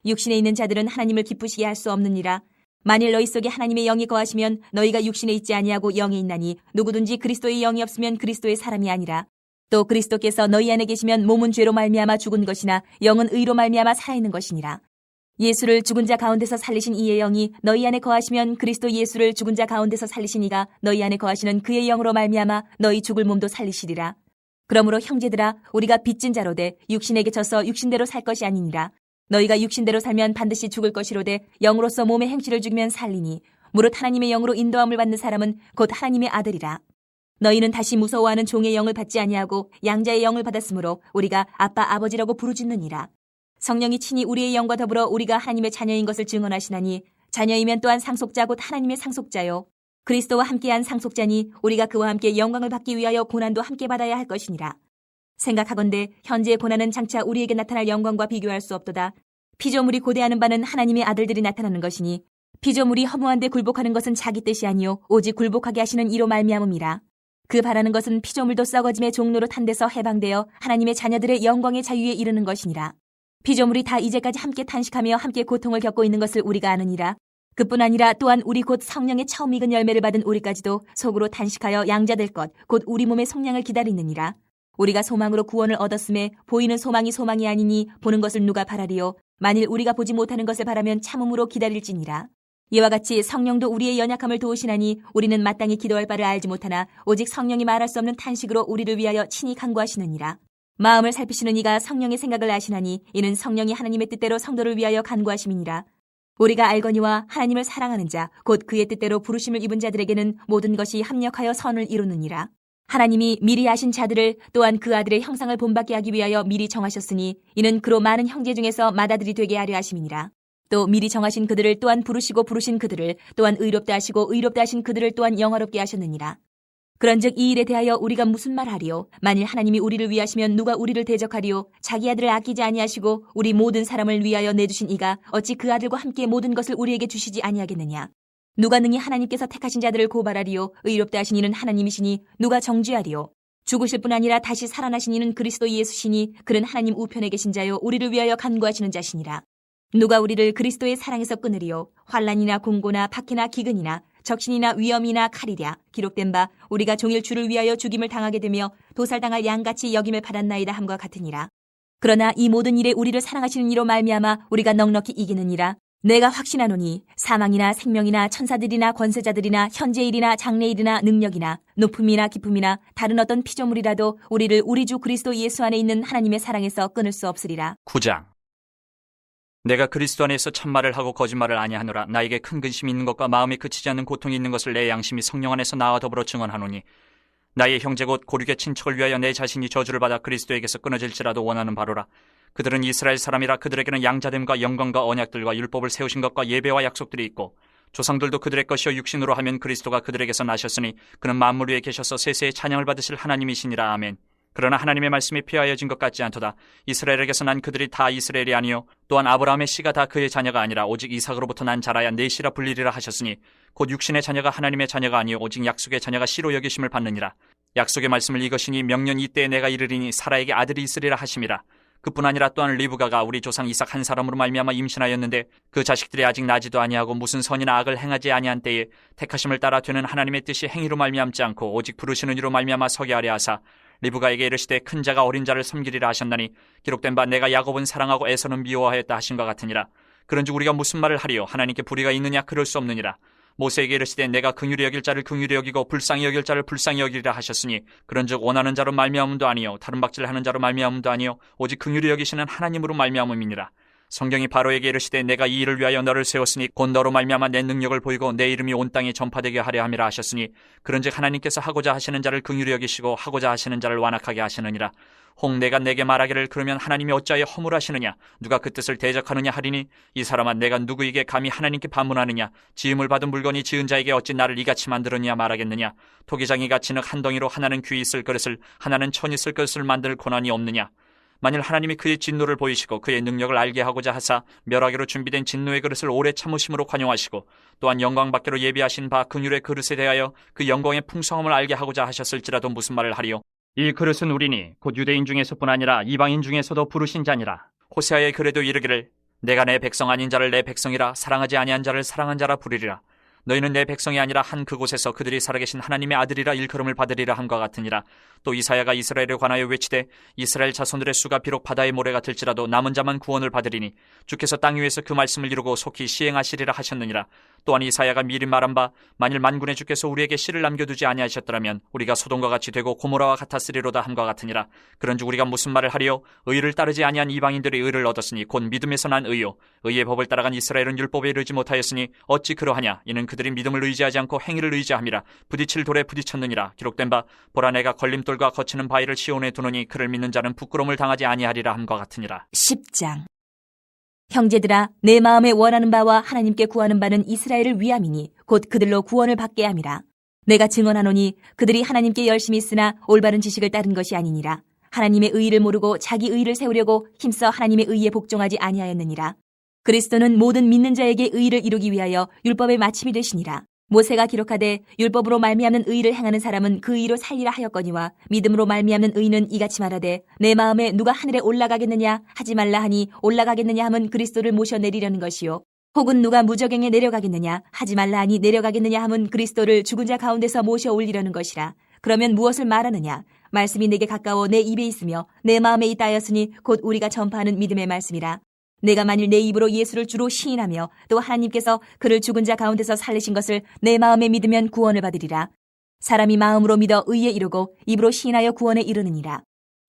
육신에 있는 자들은 하나님을 기쁘시게 할 수 없느니라. 만일 너희 속에 하나님의 영이 거하시면 너희가 육신에 있지 아니하고 영에 있나니 누구든지 그리스도의 영이 없으면 그리스도의 사람이 아니라. 또 그리스도께서 너희 안에 계시면 몸은 죄로 말미암아 죽은 것이나 영은 의로 말미암아 살아있는 것이니라. 예수를 죽은 자 가운데서 살리신 이의 영이 너희 안에 거하시면 그리스도 예수를 죽은 자 가운데서 살리신 이가 너희 안에 거하시는 그의 영으로 말미암아 너희 죽을 몸도 살리시리라. 그러므로 형제들아 우리가 빚진 자로되 육신에게 져서 육신대로 살 것이 아니니라. 너희가 육신대로 살면 반드시 죽을 것이로되 영으로서 몸의 행실을 죽이면 살리니 무릇 하나님의 영으로 인도함을 받는 사람은 곧 하나님의 아들이라. 너희는 다시 무서워하는 종의 영을 받지 아니하고 양자의 영을 받았으므로 우리가 아빠 아버지라고 부르짖느니라. 성령이 친히 우리의 영과 더불어 우리가 하나님의 자녀인 것을 증언하시나니 자녀이면 또한 상속자 곧 하나님의 상속자요 그리스도와 함께한 상속자니 우리가 그와 함께 영광을 받기 위하여 고난도 함께 받아야 할 것이니라. 생각하건대 현재의 고난은 장차 우리에게 나타날 영광과 비교할 수 없도다. 피조물이 고대하는 바는 하나님의 아들들이 나타나는 것이니 피조물이 허무한 데 굴복하는 것은 자기 뜻이 아니요 오직 굴복하게 하시는 이로 말미암음이라. 그 바라는 것은 피조물도 썩어짐의 종로로 탄 데서 해방되어 하나님의 자녀들의 영광의 자유에 이르는 것이니라. 피조물이 다 이제까지 함께 탄식하며 함께 고통을 겪고 있는 것을 우리가 아느니라. 그뿐 아니라 또한 우리 곧 성령의 처음 익은 열매를 받은 우리까지도 속으로 탄식하여 양자될 것 곧 우리 몸의 속량을 기다리느니라. 우리가 소망으로 구원을 얻었음에 보이는 소망이 소망이 아니니 보는 것을 누가 바라리요. 만일 우리가 보지 못하는 것을 바라면 참음으로 기다릴지니라. 이와 같이 성령도 우리의 연약함을 도우시나니 우리는 마땅히 기도할 바를 알지 못하나 오직 성령이 말할 수 없는 탄식으로 우리를 위하여 친히 간구하시느니라. 마음을 살피시는 이가 성령의 생각을 아시나니 이는 성령이 하나님의 뜻대로 성도를 위하여 간구하심이니라. 우리가 알거니와 하나님을 사랑하는 자 곧 그의 뜻대로 부르심을 입은 자들에게는 모든 것이 합력하여 선을 이루느니라. 하나님이 미리 아신 자들을 또한 그 아들의 형상을 본받게 하기 위하여 미리 정하셨으니 이는 그로 많은 형제 중에서 맏아들이 되게 하려 하심이니라. 또 미리 정하신 그들을 또한 부르시고 부르신 그들을 또한 의롭다 하시고 의롭다 하신 그들을 또한 영화롭게 하셨느니라. 그런즉 이 일에 대하여 우리가 무슨 말하리요? 만일 하나님이 우리를 위하시면 누가 우리를 대적하리요? 자기 아들을 아끼지 아니하시고 우리 모든 사람을 위하여 내주신 이가 어찌 그 아들과 함께 모든 것을 우리에게 주시지 아니하겠느냐? 누가 능히 하나님께서 택하신 자들을 고발하리요? 의롭다 하신 이는 하나님이시니 누가 정죄하리요? 죽으실 뿐 아니라 다시 살아나신 이는 그리스도 예수시니 그는 하나님 우편에 계신 자요 우리를 위하여 간구하시는 자시니라. 누가 우리를 그리스도의 사랑에서 끊으리요? 환난이나 공고나 박해나 기근이나 적신이나 위험이나 칼이랴. 기록된 바 우리가 종일 주를 위하여 죽임을 당하게 되며 도살당할 양같이 여김을 받았나이다 함과 같으니라. 그러나 이 모든 일에 우리를 사랑하시는 이로 말미암아 우리가 넉넉히 이기느니라. 내가 확신하노니 사망이나 생명이나 천사들이나 권세자들이나 현재일이나 장래일이나 능력이나 높음이나 깊음이나 다른 어떤 피조물이라도 우리를 우리 주 그리스도 예수 안에 있는 하나님의 사랑에서 끊을 수 없으리라. 9장. 내가 그리스도 안에서 참말을 하고 거짓말을 아니하노라. 나에게 큰 근심이 있는 것과 마음이 그치지 않는 고통이 있는 것을 내 양심이 성령 안에서 나와 더불어 증언하노니 나의 형제 곧 고륙의 친척을 위하여 내 자신이 저주를 받아 그리스도에게서 끊어질지라도 원하는 바로라. 그들은 이스라엘 사람이라 그들에게는 양자됨과 영광과 언약들과 율법을 세우신 것과 예배와 약속들이 있고 조상들도 그들의 것이요 육신으로 하면 그리스도가 그들에게서 나셨으니 그는 만물 위에 계셔서 세세의 찬양을 받으실 하나님이시니라. 아멘. 그러나 하나님의 말씀이 폐하여진 것 같지 않도다. 이스라엘에게서 난 그들이 다 이스라엘이 아니요 또한 아브라함의 씨가 다 그의 자녀가 아니라 오직 이삭으로부터 난 자라야 내 씨라 불리리라 하셨으니 곧 육신의 자녀가 하나님의 자녀가 아니요 오직 약속의 자녀가 씨로 여기심을 받느니라. 약속의 말씀을 이것이니 명년 이때에 내가 이르리니 사라에게 아들이 있으리라 하심이라. 그뿐 아니라 또한 리브가가 우리 조상 이삭 한 사람으로 말미암아 임신하였는데 그 자식들이 아직 나지도 아니하고 무슨 선이나 악을 행하지 아니한 때에 택하심을 따라 되는 하나님의 뜻이 행위로 말미암지 않고 오직 부르시는 이로 말미암아 서게 하려 하사 리브가에게 이르시되 큰 자가 어린 자를 섬기리라 하셨나니 기록된 바 내가 야곱은 사랑하고 에서는 미워하였다 하신과 같으니라. 그런즉 우리가 무슨 말을 하리요? 하나님께 불의가 있느냐? 그럴 수 없느니라. 모세에게 이르시되 내가 긍휼히 여길 자를 긍휼히 여기고 불쌍히 여길 자를 불쌍히 여기리라 하셨으니 그런즉 원하는 자로 말미암음도 아니요 다른 박질하는 자로 말미암음도 아니요 오직 긍휼히 여기시는 하나님으로 말미암음이니라. 성경이 바로에게 이르시되 내가 이 일을 위하여 너를 세웠으니 곧 너로 말미암아 내 능력을 보이고 내 이름이 온 땅에 전파되게 하려 함이라 하셨으니 그런즉 하나님께서 하고자 하시는 자를 긍휼히 여기시고 하고자 하시는 자를 완악하게 하시느니라. 혹 내가 내게 말하기를 그러면 하나님이 어찌하여 허물하시느냐? 누가 그 뜻을 대적하느냐 하리니 이 사람아 내가 누구에게 감히 하나님께 반문하느냐? 지음을 받은 물건이 지은 자에게 어찌 나를 이같이 만들었냐 말하겠느냐? 토기장이가 진흙 한 덩이로 하나는 귀 있을 그릇을 하나는 천 있을 그릇을 만들 권한이 없느냐? 만일 하나님이 그의 진노를 보이시고 그의 능력을 알게 하고자 하사 멸하기로 준비된 진노의 그릇을 오래 참으심으로 관용하시고 또한 영광 받기로 예비하신 바 긍휼의 그릇에 대하여 그 영광의 풍성함을 알게 하고자 하셨을지라도 무슨 말을 하리요? 이 그릇은 우리니 곧 유대인 중에서뿐 아니라 이방인 중에서도 부르신 자니라. 호세아의 글에도 이르기를 내가 내 백성 아닌 자를 내 백성이라 사랑하지 아니한 자를 사랑한 자라 부르리라. 너희는 내 백성이 아니라 한 그곳에서 그들이 살아계신 하나님의 아들이라 일컬음을 받으리라 함과 같으니라. 또 이사야가 이스라엘에 관하여 외치되 이스라엘 자손들의 수가 비록 바다의 모래 같을지라도 남은 자만 구원을 받으리니 주께서 땅 위에서 그 말씀을 이루고 속히 시행하시리라 하셨느니라. 또한 이사야가 미리 말한 바 만일 만군의 주께서 우리에게 씨를 남겨두지 아니하셨더라면 우리가 소돔과 같이 되고 고모라와 같았으리로다 함과 같으니라. 그런즉 우리가 무슨 말을 하리요? 의를 따르지 아니한 이방인들이 의를 얻었으니 곧 믿음에서 난 의요 의의 법을 따라간 이스라엘은 율법에 이르지 못하였으니 어찌 그러하냐? 이는 그들이 믿음을 의지하지 않고 행위를 의지함이라. 부딪힐 돌에 부딪혔느니라. 기록된 바 보라 내가 걸림돌과 거치는 바위를 시온에 두노니 그를 믿는 자는 부끄러움을 당하지 아니하리라 함과 같으니라. 10장. 형제들아 내 마음에 원하는 바와 하나님께 구하는 바는 이스라엘을 위함이니 곧 그들로 구원을 받게 함이라. 내가 증언하노니 그들이 하나님께 열심히 쓰나 올바른 지식을 따른 것이 아니니라. 하나님의 의의를 모르고 자기 의의를 세우려고 힘써 하나님의 의의에 복종하지 아니하였느니라. 그리스도는 모든 믿는 자에게 의의를 이루기 위하여 율법의 마침이 되시니라. 모세가 기록하되 율법으로 말미암는 의의를 행하는 사람은 그 의로 살리라 하였거니와 믿음으로 말미암는 의는 이같이 말하되 내 마음에 누가 하늘에 올라가겠느냐 하지 말라 하니 올라가겠느냐 함은 그리스도를 모셔 내리려는 것이요 혹은 누가 무저갱에 내려가겠느냐 하지 말라 하니 내려가겠느냐 함은 그리스도를 죽은 자 가운데서 모셔 올리려는 것이라. 그러면 무엇을 말하느냐? 말씀이 내게 가까워 내 입에 있으며 내 마음에 있다 하였으니 곧 우리가 전파하는 믿음의 말씀이라. 내가 만일 내 입으로 예수를 주로 시인하며 또 하나님께서 그를 죽은 자 가운데서 살리신 것을 내 마음에 믿으면 구원을 받으리라. 사람이 마음으로 믿어 의에 이르고 입으로 시인하여 구원에 이르느니라.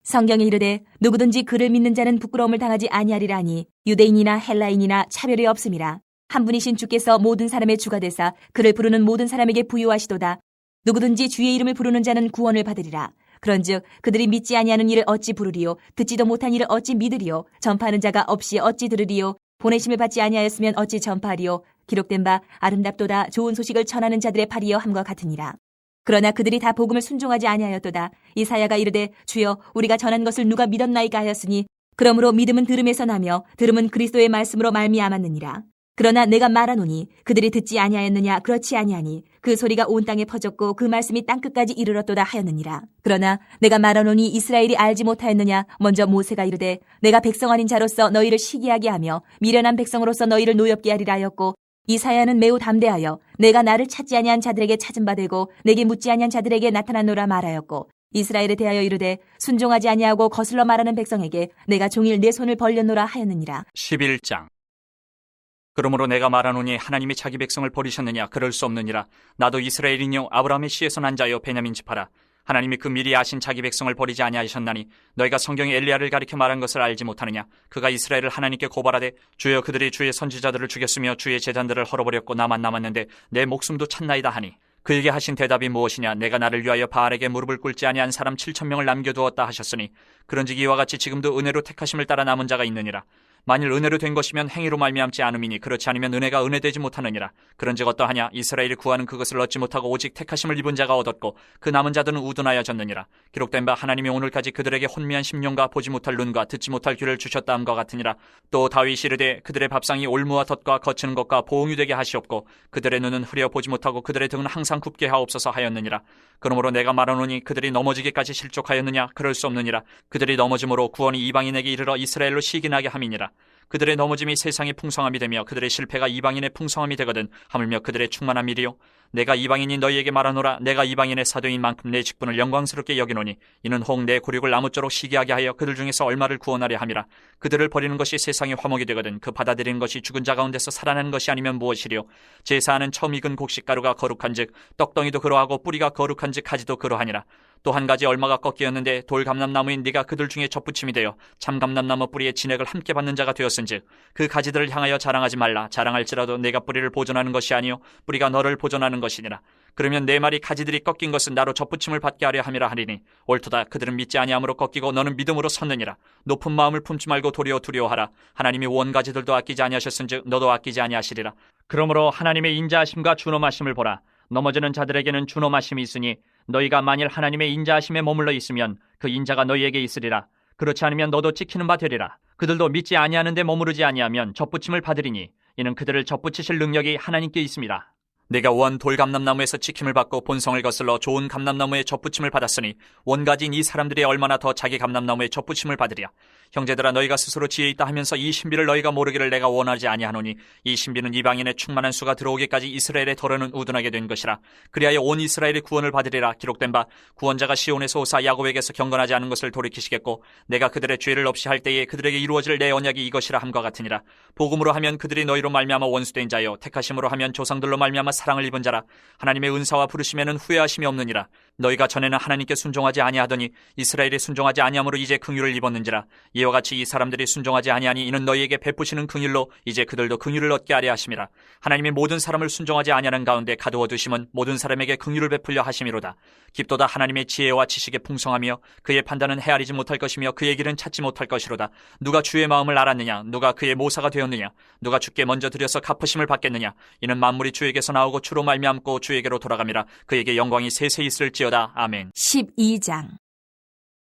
성경에 이르되 누구든지 그를 믿는 자는 부끄러움을 당하지 아니하리라 하니 유대인이나 헬라인이나 차별이 없음이라. 한 분이신 주께서 모든 사람의 주가 되사 그를 부르는 모든 사람에게 부유하시도다. 누구든지 주의 이름을 부르는 자는 구원을 받으리라. 그런즉 그들이 믿지 아니하는 일을 어찌 부르리요? 듣지도 못한 일을 어찌 믿으리요? 전파하는 자가 없이 어찌 들으리요? 보내심을 받지 아니하였으면 어찌 전파하리요? 기록된 바 아름답도다 좋은 소식을 전하는 자들의 팔이여 함과 같으니라. 그러나 그들이 다 복음을 순종하지 아니하였도다. 이사야가 이르되 주여 우리가 전한 것을 누가 믿었나이까 하였으니 그러므로 믿음은 들음에서 나며 들음은 그리스도의 말씀으로 말미암았느니라. 그러나 내가 말하노니 그들이 듣지 아니하였느냐? 그렇지 아니하니 그 소리가 온 땅에 퍼졌고 그 말씀이 땅끝까지 이르렀도다 하였느니라. 그러나 내가 말하노니 이스라엘이 알지 못하였느냐? 먼저 모세가 이르되 내가 백성 아닌 자로서 너희를 시기하게 하며 미련한 백성으로서 너희를 노엽게 하리라 하였고 이사야는 매우 담대하여 내가 나를 찾지 아니한 자들에게 찾은 바 되고 내게 묻지 아니한 자들에게 나타났노라 말하였고 이스라엘에 대하여 이르되 순종하지 아니하고 거슬러 말하는 백성에게 내가 종일 내 손을 벌렸노라 하였느니라. 11장. 그러므로 내가 말하노니 하나님이 자기 백성을 버리셨느냐? 그럴 수 없느니라. 나도 이스라엘이뇨 아브라함의 씨에서 난 자여 베냐민 지파라. 하나님이 그 미리 아신 자기 백성을 버리지 아니하셨나니 너희가 성경에 엘리야를 가리켜 말한 것을 알지 못하느냐? 그가 이스라엘을 하나님께 고발하되 주여 그들이 주의 선지자들을 죽였으며 주의 제단들을 헐어버렸고 나만 남았는데 내 목숨도 찾나이다 하니 그에게 하신 대답이 무엇이냐? 내가 나를 위하여 바알에게 무릎을 꿇지 아니한 사람 7,000명을 남겨두었다 하셨으니 그런즉 이와 같이 지금도 은혜로 택하심을 따라 남은 자가 있느니라. 만일 은혜로 된 것이면 행위로 말미암지 않음이니 그렇지 않으면 은혜가 은혜되지 못하느니라. 그런즉 어떠하냐? 이스라엘이 구하는 그것을 얻지 못하고 오직 택하심을 입은 자가 얻었고 그 남은 자들은 우둔하여졌느니라. 기록된 바 하나님이 오늘까지 그들에게 혼미한 심령과 보지 못할 눈과 듣지 못할 귀를 주셨다 함과 같으니라. 또 다윗이 이르되 그들의 밥상이 올무와 덫과 거치는 것과 보응이 되게 하시옵고 그들의 눈은 흐려 보지 못하고 그들의 등은 항상 굽게 하옵소서 하였느니라. 그러므로 내가 말하노니 그들이 넘어지기까지 실족하였느냐? 그럴 수 없느니라. 그들이 넘어짐으로 구원이 이방인에게 이르러 이스라엘로 시기나게 함이니라. 그들의 넘어짐이 세상의 풍성함이 되며 그들의 실패가 이방인의 풍성함이 되거든 하물며 그들의 충만한 일이요 내가 이방인이 너희에게 말하노라. 내가 이방인의 사도인 만큼 내 직분을 영광스럽게 여기노니 이는 혹 내 굴욕을 아무쪼록 시기하게 하여 그들 중에서 얼마를 구원하려 함이라. 그들을 버리는 것이 세상의 화목이 되거든 그 받아들이는 것이 죽은 자 가운데서 살아나는 것이 아니면 무엇이리요? 제사하는 처음 익은 곡식가루가 거룩한즉 떡덩이도 그러하고 뿌리가 거룩한즉 가지도 그러하니라. 또 한 가지 얼마가 꺾이었는데 돌감람나무인 네가 그들 중에 접붙임이 되어 참감람나무 뿌리의 진액을 함께 받는 자가 되었은즉 그 가지들을 향하여 자랑하지 말라. 자랑할지라도 내가 뿌리를 보존하는 것이 아니요 뿌리가 너를 보존하는 것이니라. 그러면 내 말이 가지들이 꺾인 것은 나로 접붙임을 받게 하려 함이라 하리니 옳도다. 그들은 믿지 아니함으로 꺾이고 너는 믿음으로 섰느니라. 높은 마음을 품지 말고 도리어 두려워하라. 하나님이 원 가지들도 아끼지 아니하셨은즉 너도 아끼지 아니하시리라. 그러므로 하나님의 인자하심과 준엄하심을 보라. 넘어지는 자들에게는 준엄하심이 있으니 너희가 만일 하나님의 인자하심에 머물러 있으면 그 인자가 너희에게 있으리라. 그렇지 않으면 너도 찍히는 바 되리라. 그들도 믿지 아니하는 데 머무르지 아니하면 접붙임을 받으리니 이는 그들을 접붙이실 능력이 하나님께 있습니다. 내가 원 돌감람나무에서 찍힘을 받고 본성을 거슬러 좋은 감람나무에 접붙임을 받았으니 원가진 이 사람들이 얼마나 더 자기 감람나무에 접붙임을 받으랴. 형제들아 너희가 스스로 지혜 있다 하면서 이 신비를 너희가 모르기를 내가 원하지 아니하노니 이 신비는 이방인의 충만한 수가 들어오기까지 이스라엘의 덫은 우둔하게 된 것이라. 그리하여 온 이스라엘이 구원을 받으리라. 기록된 바 구원자가 시온에서 오사 야곱에게서 경건하지 않은 것을 돌이키시겠고 내가 그들의 죄를 없이 할 때에 그들에게 이루어질 내 언약이 이것이라 함과 같으니라. 복음으로 하면 그들이 너희로 말미암아 원수된 자요 택하심으로 하면 조상들로 말미암아 사랑을 입은 자라. 하나님의 은사와 부르심에는 후회하심이 없느니라. 너희가 전에는 하나님께 순종하지 아니하더니 이스라엘이 순종하지 아니함으로 이제 긍휼을 입었는지라. 이와 같이 이 사람들이 순종하지 아니하니 이는 너희에게 베푸시는 긍휼로 이제 그들도 긍휼을 얻게 하려 하심이라. 하나님이 모든 사람을 순종하지 아니하는 가운데 가두어 두심은 모든 사람에게 긍휼을 베풀려 하심이로다. 깊도다 하나님의 지혜와 지식의 풍성하며 그의 판단은 헤아리지 못할 것이며 그의 길은 찾지 못할 것이로다. 누가 주의 마음을 알았느냐? 누가 그의 모사가 되었느냐? 누가 주께 먼저 드려서 갚으심을 받겠느냐? 이는 만물이 주에게서 나오고 주로 말미암고 주에게로 돌아감이라. 그에게 영광이 세세 있을지어다. 아멘. 12장.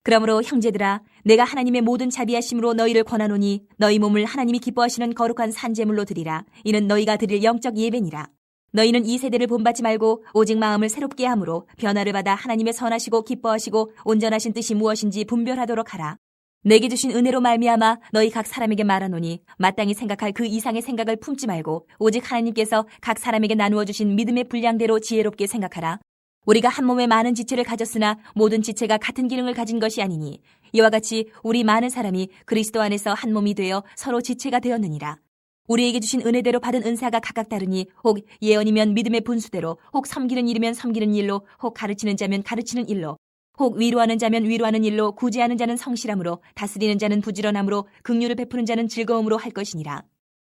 그러므로 형제들아 내가 하나님의 모든 자비하심으로 너희를 권하노니 너희 몸을 하나님이 기뻐하시는 거룩한 산제물로 드리라. 이는 너희가 드릴 영적 예배니라. 너희는 이 세대를 본받지 말고 오직 마음을 새롭게 함으로 변화를 받아 하나님의 선하시고 기뻐하시고 온전하신 뜻이 무엇인지 분별하도록 하라. 내게 주신 은혜로 말미암아 너희 각 사람에게 말하노니 마땅히 생각할 그 이상의 생각을 품지 말고 오직 하나님께서 각 사람에게 나누어 주신 믿음의 분량대로 지혜롭게 생각하라. 우리가 한 몸에 많은 지체를 가졌으나 모든 지체가 같은 기능을 가진 것이 아니니 이와 같이 우리 많은 사람이 그리스도 안에서 한 몸이 되어 서로 지체가 되었느니라. 우리에게 주신 은혜대로 받은 은사가 각각 다르니 혹 예언이면 믿음의 분수대로, 혹 섬기는 일이면 섬기는 일로, 혹 가르치는 자면 가르치는 일로, 혹 위로하는 자면 위로하는 일로, 구제하는 자는 성실함으로, 다스리는 자는 부지런함으로, 긍휼을 베푸는 자는 즐거움으로 할 것이니라.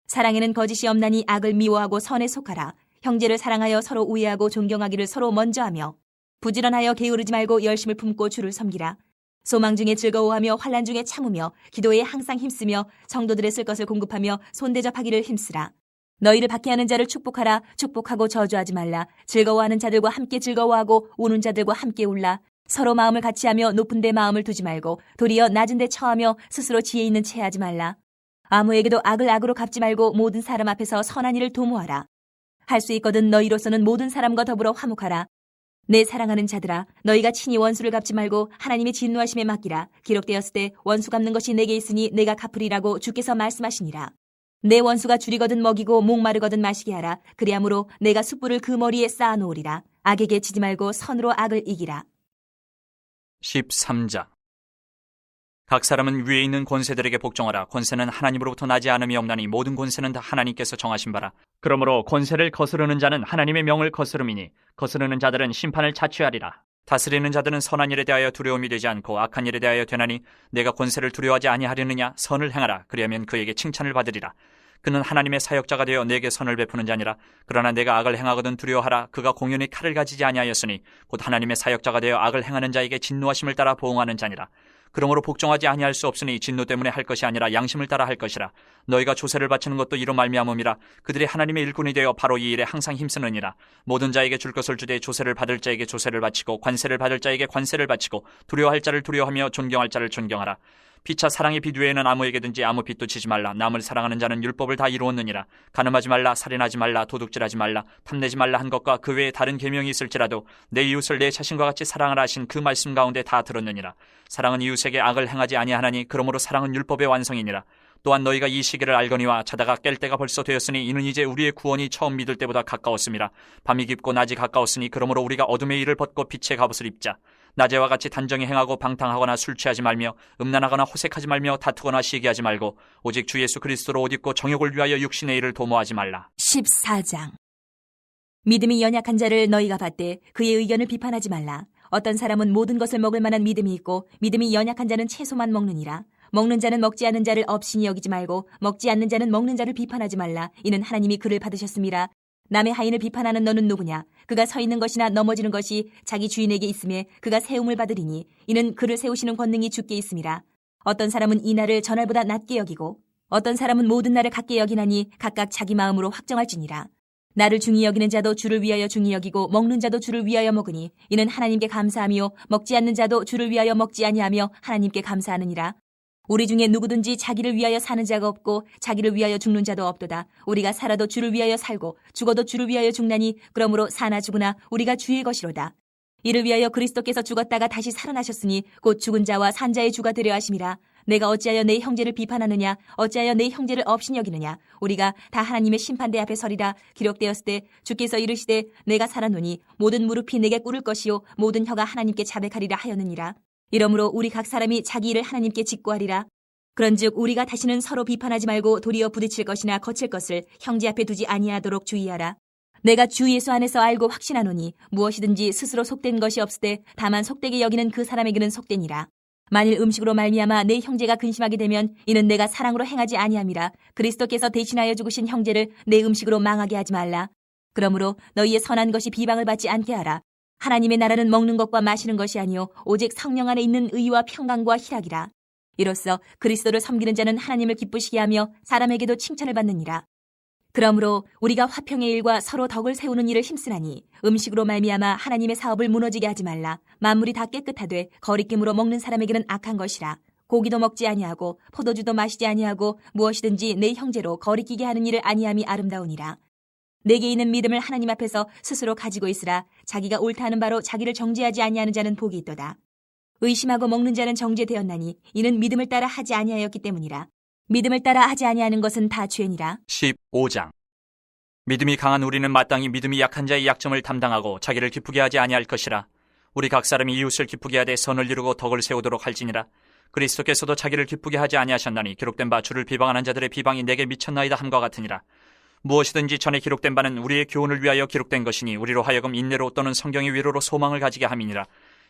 사랑에는 거짓이 없나니 악을 미워하고 선에 속하라. 형제를 사랑하여 서로 우애하고 존경하기를 서로 먼저 하며 부지런하여 게으르지 말고 열심을 품고 주를 섬기라. 소망 중에 즐거워하며 환난 중에 참으며 기도에 항상 힘쓰며 성도들의 쓸 것을 공급하며 손대접하기를 힘쓰라. 너희를 박해하는 자를 축복하라. 축복하고 저주하지 말라. 즐거워하는 자들과 함께 즐거워하고 우는 자들과 함께 울라. 서로 마음을 같이하며 높은 데 마음을 두지 말고 도리어 낮은 데 처하며 스스로 지혜 있는 채 하지 말라. 아무에게도 악을 악으로 갚지 말고 모든 사람 앞에서 선한 일을 도모하라. 할 수 있거든 너희로서는 모든 사람과 더불어 화목하라. 내 사랑하는 자들아 너희가 친히 원수를 갚지 말고 하나님의 진노하심에 맡기라. 기록되었을 때 원수 갚는 것이 내게 있으니 내가 갚으리라고 주께서 말씀하시니라. 내 원수가 줄이거든 먹이고 목마르거든 마시게 하라. 그리함으로 내가 숯불을 그 머리에 쌓아놓으리라. 악에게 지지 말고 선으로 악을 이기라. 13장. 각 사람은 위에 있는 권세들에게 복종하라. 권세는 하나님으로부터 나지 않음이 없나니 모든 권세는 다 하나님께서 정하신 바라. 그러므로 권세를 거스르는 자는 하나님의 명을 거스름이니 거스르는 자들은 심판을 자취하리라. 다스리는 자들은 선한 일에 대하여 두려움이 되지 않고 악한 일에 대하여 되나니 내가 권세를 두려워하지 아니하려느냐. 선을 행하라. 그리하면 그에게 칭찬을 받으리라. 그는 하나님의 사역자가 되어 내게 선을 베푸는 자니라. 그러나 내가 악을 행하거든 두려워하라. 그가 공연히 칼을 가지지 아니하였으니 곧 하나님의 사역자가 되어 악을 행하는 자에게 진노하심을 따라 보응하는 자니라. 그러므로 복종하지 아니할 수 없으니 진노 때문에 할 것이 아니라 양심을 따라 할 것이라. 너희가 조세를 바치는 것도 이로 말미암음이라. 그들이 하나님의 일꾼이 되어 바로 이 일에 항상 힘쓰느니라. 모든 자에게 줄 것을 주되 조세를 받을 자에게 조세를 바치고 관세를 받을 자에게 관세를 바치고 두려워할 자를 두려워하며 존경할 자를 존경하라. 피차 사랑의 빛 외에는 아무에게든지 아무 빛도 치지 말라. 남을 사랑하는 자는 율법을 다 이루었느니라. 간음하지 말라, 살인하지 말라, 도둑질하지 말라, 탐내지 말라 한 것과 그 외에 다른 계명이 있을지라도 내 이웃을 내 자신과 같이 사랑하라 하신 그 말씀 가운데 다 들었느니라. 사랑은 이웃에게 악을 행하지 아니하나니 그러므로 사랑은 율법의 완성이니라. 또한 너희가 이 시기를 알거니와 자다가 깰 때가 벌써 되었으니 이는 이제 우리의 구원이 처음 믿을 때보다 가까웠음이라. 밤이 깊고 낮이 가까웠으니 그러므로 우리가 어둠의 일을 벗고 빛의 갑옷을 입자. 낮에와 같이 단정히 행하고 방탕하거나 술 취하지 말며 음란하거나 호색하지 말며 다투거나 시기하지 말고 오직 주 예수 그리스도로 옷 입고 정욕을 위하여 육신의 일을 도모하지 말라. 14장. 믿음이 연약한 자를 너희가 받되 그의 의견을 비판하지 말라. 어떤 사람은 모든 것을 먹을 만한 믿음이 있고 믿음이 연약한 자는 채소만 먹느니라. 먹는 자는 먹지 않는 자를 업신이 여기지 말고 먹지 않는 자는 먹는 자를 비판하지 말라. 이는 하나님이 그를 받으셨음이라. 남의 하인을 비판하는 너는 누구냐? 그가 서 있는 것이나 넘어지는 것이 자기 주인에게 있음에 그가 세움을 받으리니 이는 그를 세우시는 권능이 주께 있음이라. 어떤 사람은 이 날을 전날보다 낮게 여기고 어떤 사람은 모든 날을 같게 여기나니 각각 자기 마음으로 확정할지니라. 나를 중히 여기는 자도 주를 위하여 중히 여기고 먹는 자도 주를 위하여 먹으니 이는 하나님께 감사하며 먹지 않는 자도 주를 위하여 먹지 아니하며 하나님께 감사하느니라. 우리 중에 누구든지 자기를 위하여 사는 자가 없고 자기를 위하여 죽는 자도 없도다. 우리가 살아도 주를 위하여 살고 죽어도 주를 위하여 죽나니 그러므로 사나 죽으나 우리가 주의 것이로다. 이를 위하여 그리스도께서 죽었다가 다시 살아나셨으니 곧 죽은 자와 산 자의 주가 되려 하심이라. 내가 어찌하여 내 형제를 비판하느냐? 어찌하여 내 형제를 업신 여기느냐? 우리가 다 하나님의 심판대 앞에 서리라. 기록되었을 때 주께서 이르시되 내가 살아노니 모든 무릎이 내게 꿇을 것이요 모든 혀가 하나님께 자백하리라 하였느니라. 이러므로 우리 각 사람이 자기 일을 하나님께 직고하리라. 그런즉 우리가 다시는 서로 비판하지 말고 도리어 부딪힐 것이나 거칠 것을 형제 앞에 두지 아니하도록 주의하라. 내가 주 예수 안에서 알고 확신하노니 무엇이든지 스스로 속된 것이 없으되 다만 속되게 여기는 그 사람에게는 속되니라. 만일 음식으로 말미암아 내 형제가 근심하게 되면 이는 내가 사랑으로 행하지 아니함이라. 그리스도께서 대신하여 죽으신 형제를 내 음식으로 망하게 하지 말라. 그러므로 너희의 선한 것이 비방을 받지 않게 하라. 하나님의 나라는 먹는 것과 마시는 것이 아니요 오직 성령 안에 있는 의와 평강과 희락이라. 이로써 그리스도를 섬기는 자는 하나님을 기쁘시게 하며 사람에게도 칭찬을 받느니라. 그러므로 우리가 화평의 일과 서로 덕을 세우는 일을 힘쓰나니 음식으로 말미암아 하나님의 사업을 무너지게 하지 말라. 만물이 다 깨끗하되 거리낌으로 먹는 사람에게는 악한 것이라. 고기도 먹지 아니하고 포도주도 마시지 아니하고 무엇이든지 내 형제로 거리끼게 하는 일을 아니함이 아름다우니라. 내게 있는 믿음을 하나님 앞에서 스스로 가지고 있으라. 자기가 옳다 하는 바로 자기를 정죄하지 아니하는 자는 복이 있도다. 의심하고 먹는 자는 정죄되었나니 이는 믿음을 따라 하지 아니하였기 때문이라. 믿음을 따라 하지 아니하는 것은 다 죄니라. 15장. 믿음이 강한 우리는 마땅히 믿음이 약한 자의 약점을 담당하고 자기를 기쁘게 하지 아니할 것이라. 우리 각 사람이 이웃을 기쁘게 하되 선을 이루고 덕을 세우도록 할지니라. 그리스도께서도 자기를 기쁘게 하지 아니하셨나니 기록된 바 주를 비방하는 자들의 비방이 내게 미쳤나이다 함과 같으니라. 무엇이든지 전에 기록된 바는 우리의 교훈을 위하여 기록된 것이니 우리로 하여금 인내로 또는 성경의 위로로 소망을 가지게 함이니라.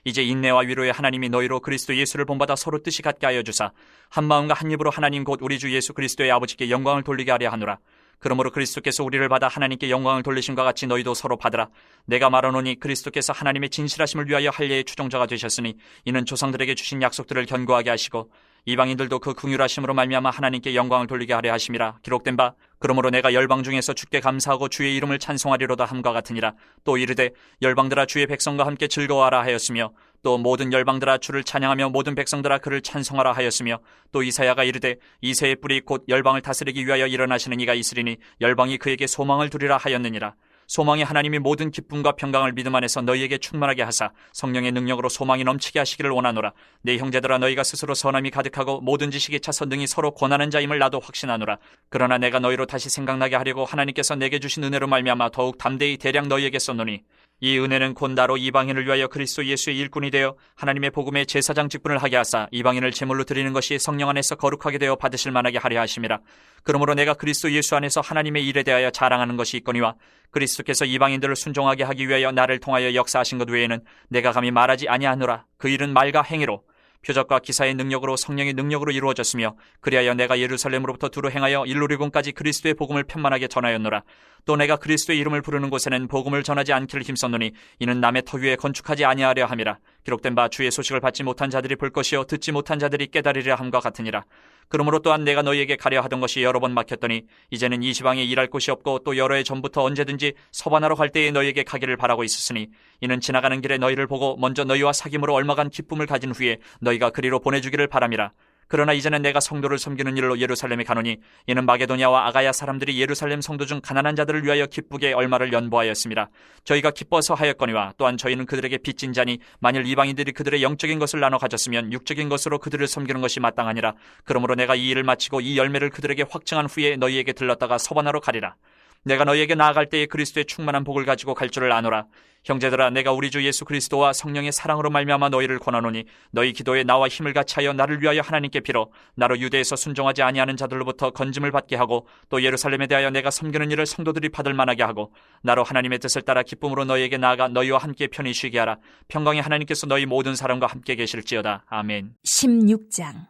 이제 인내와 위로의 하나님이 너희로 그리스도 예수를 본받아 서로 뜻이 같게 하여 주사 한 마음과 한 입으로 하나님 곧 우리 주 예수 그리스도의 아버지께 영광을 돌리게 하려 하노라. 그러므로 그리스도께서 우리를 받아 하나님께 영광을 돌리심과 같이 너희도 서로 받으라. 내가 말하노니 그리스도께서 하나님의 진실하심을 위하여 할례의 추종자가 되셨으니 이는 조상들에게 주신 약속들을 견고하게 하시고 이방인들도 그 긍휼하심으로 말미암아 하나님께 영광을 돌리게 하려 하심이라. 기록된 바 그러므로 내가 열방 중에서 주께 감사하고 주의 이름을 찬송하리로다 함과 같으니라. 또 이르되 열방들아 주의 백성과 함께 즐거워하라 하였으며 또 모든 열방들아 주를 찬양하며 모든 백성들아 그를 찬송하라 하였으며 또 이사야가 이르되 이새의 뿔이 곧 열방을 다스리기 위하여 일어나시는 이가 있으리니 열방이 그에게 소망을 두리라 하였느니라. 소망의 하나님이 모든 기쁨과 평강을 믿음 안에서 너희에게 충만하게 하사 성령의 능력으로 소망이 넘치게 하시기를 원하노라. 내 형제들아, 너희가 스스로 선함이 가득하고 모든 지식에 차서 능히 서로 권하는 자임을 나도 확신하노라. 그러나 내가 너희로 다시 생각나게 하려고 하나님께서 내게 주신 은혜로 말미암아 더욱 담대히 대량 너희에게 썼노니, 이 은혜는 곧 나로 이방인을 위하여 그리스도 예수의 일꾼이 되어 하나님의 복음의 제사장 직분을 하게 하사 이방인을 제물로 드리는 것이 성령 안에서 거룩하게 되어 받으실 만하게 하려 하심이라. 그러므로 내가 그리스도 예수 안에서 하나님의 일에 대하여 자랑하는 것이 있거니와 그리스도께서 이방인들을 순종하게 하기 위하여 나를 통하여 역사하신 것 외에는 내가 감히 말하지 아니하노라. 그 일은 말과 행위로 표적과 기사의 능력으로 성령의 능력으로 이루어졌으며, 그리하여 내가 예루살렘으로부터 두루 행하여 일루리곤까지 그리스도의 복음을 편만하게 전하였노라. 또 내가 그리스도의 이름을 부르는 곳에는 복음을 전하지 않기를 힘썼노니 이는 남의 터 위에 건축하지 아니하려 함이라. 기록된 바 주의 소식을 받지 못한 자들이 볼 것이요 듣지 못한 자들이 깨달으리라 함과 같으니라. 그러므로 또한 내가 너희에게 가려 하던 것이 여러 번 막혔더니 이제는 이 지방에 일할 곳이 없고 또 여러 해 전부터 언제든지 서반하러 갈 때에 너희에게 가기를 바라고 있었으니, 이는 지나가는 길에 너희를 보고 먼저 너희와 사귐으로 얼마간 기쁨을 가진 후에 너희가 그리로 보내주기를 바람이라. 그러나 이제는 내가 성도를 섬기는 일로 예루살렘에 가노니 이는 마게도냐와 아가야 사람들이 예루살렘 성도 중 가난한 자들을 위하여 기쁘게 얼마를 연보하였습니다. 저희가 기뻐서 하였거니와 또한 저희는 그들에게 빚진 자니 만일 이방인들이 그들의 영적인 것을 나눠 가졌으면 육적인 것으로 그들을 섬기는 것이 마땅하니라. 그러므로 내가 이 일을 마치고 이 열매를 그들에게 확증한 후에 너희에게 들렀다가 서반하러 가리라. 내가 너희에게 나아갈 때에 그리스도의 충만한 복을 가지고 갈 줄을 아노라. 형제들아, 내가 우리 주 예수 그리스도와 성령의 사랑으로 말미암아 너희를 권하노니 너희 기도에 나와 힘을 같이하여 나를 위하여 하나님께 빌어 나로 유대에서 순종하지 아니하는 자들로부터 건짐을 받게 하고, 또 예루살렘에 대하여 내가 섬기는 일을 성도들이 받을 만하게 하고, 나로 하나님의 뜻을 따라 기쁨으로 너희에게 나아가 너희와 함께 편히 쉬게 하라. 평강의 하나님께서 너희 모든 사람과 함께 계실지어다. 아멘. 16장.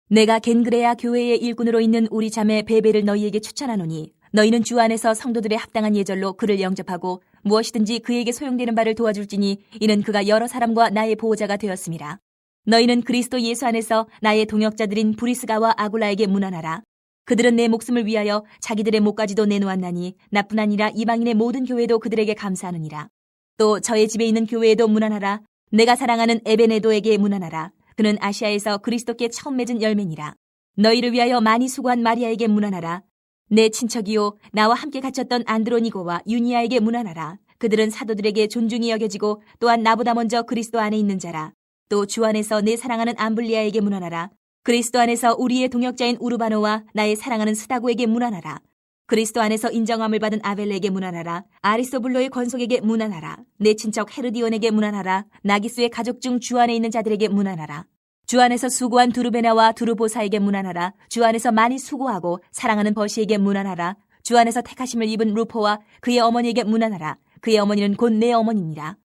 내가 겐그레아 교회의 일꾼으로 있는 우리 자매 베베를 너희에게 추천하노니 너희는 주 안에서 성도들의 합당한 예절로 그를 영접하고 무엇이든지 그에게 소용되는 바를 도와줄지니 이는 그가 여러 사람과 나의 보호자가 되었음이라. 너희는 그리스도 예수 안에서 나의 동역자들인 브리스가와 아굴라에게 문안하라. 그들은 내 목숨을 위하여 자기들의 목까지도 내놓았나니 나뿐 아니라 이방인의 모든 교회도 그들에게 감사하느니라. 또 저의 집에 있는 교회에도 문안하라. 내가 사랑하는 에베네도에게 문안하라. 그는 아시아에서 그리스도께 처음 맺은 열매니라. 너희를 위하여 많이 수고한 마리아에게 문안하라. 내 친척이요 나와 함께 갇혔던 안드로니고와 유니아에게 문안하라. 그들은 사도들에게 존중이 여겨지고 또한 나보다 먼저 그리스도 안에 있는 자라. 또 주 안에서 내 사랑하는 암블리아에게 문안하라. 그리스도 안에서 우리의 동역자인 우르바노와 나의 사랑하는 스다고에게 문안하라. 그리스도 안에서 인정함을 받은 아벨레에게 문안하라. 아리스토블로의 권속에게 문안하라. 내 친척 헤르디온에게 문안하라. 나기스의 가족 중 주 안에 있는 자들에게 문안하라. 주 안에서 수고한 두르베나와 두르보사에게 문안하라. 주 안에서 많이 수고하고 사랑하는 버시에게 문안하라. 주 안에서 택하심을 입은 루포와 그의 어머니에게 문안하라. 그의 어머니는 곧 내 어머니니라.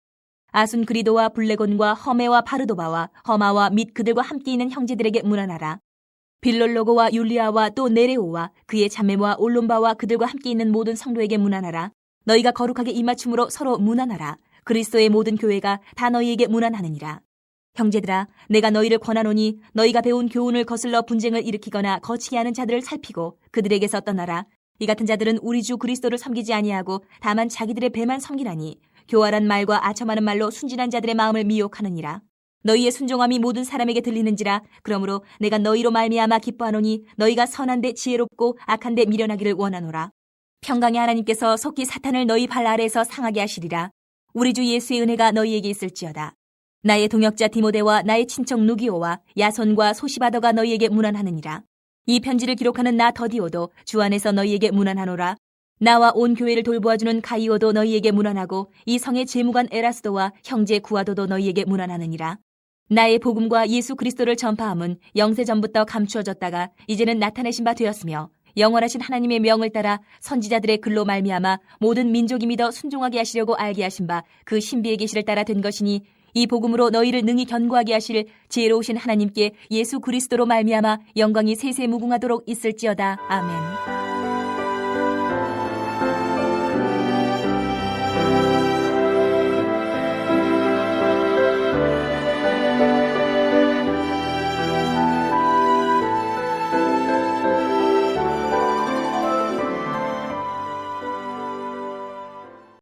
아순그리도와 블레곤과 허메와 바르도바와 허마와 및 그들과 함께 있는 형제들에게 문안하라. 빌롤로고와 율리아와 또 네레오와 그의 자매와 올론바와 그들과 함께 있는 모든 성도에게 문안하라. 너희가 거룩하게 입맞춤으로 서로 문안하라. 그리스도의 모든 교회가 다 너희에게 문안하느니라. 형제들아, 내가 너희를 권하노니 너희가 배운 교훈을 거슬러 분쟁을 일으키거나 거치게 하는 자들을 살피고 그들에게서 떠나라. 이 같은 자들은 우리 주 그리스도를 섬기지 아니하고 다만 자기들의 배만 섬기나니 교활한 말과 아첨하는 말로 순진한 자들의 마음을 미혹하느니라. 너희의 순종함이 모든 사람에게 들리는지라. 그러므로 내가 너희로 말미암아 기뻐하노니 너희가 선한데 지혜롭고 악한데 미련하기를 원하노라. 평강의 하나님께서 속히 사탄을 너희 발 아래에서 상하게 하시리라. 우리 주 예수의 은혜가 너희에게 있을지어다. 나의 동역자 디모데와 나의 친척 누기오와 야손과 소시바더가 너희에게 문안하느니라. 이 편지를 기록하는 나 더디오도 주 안에서 너희에게 문안하노라. 나와 온 교회를 돌보아주는 가이오도 너희에게 문안하고 이 성의 재무관 에라스도와 형제 구아도도 너희에게 문안하느니라. 나의 복음과 예수 그리스도를 전파함은 영세 전부터 감추어졌다가 이제는 나타내신 바 되었으며 영원하신 하나님의 명을 따라 선지자들의 글로 말미암아 모든 민족이 믿어 순종하게 하시려고 알게 하신 바 그 신비의 계시를 따라 된 것이니, 이 복음으로 너희를 능히 견고하게 하실 지혜로우신 하나님께 예수 그리스도로 말미암아 영광이 세세 무궁하도록 있을지어다. 아멘.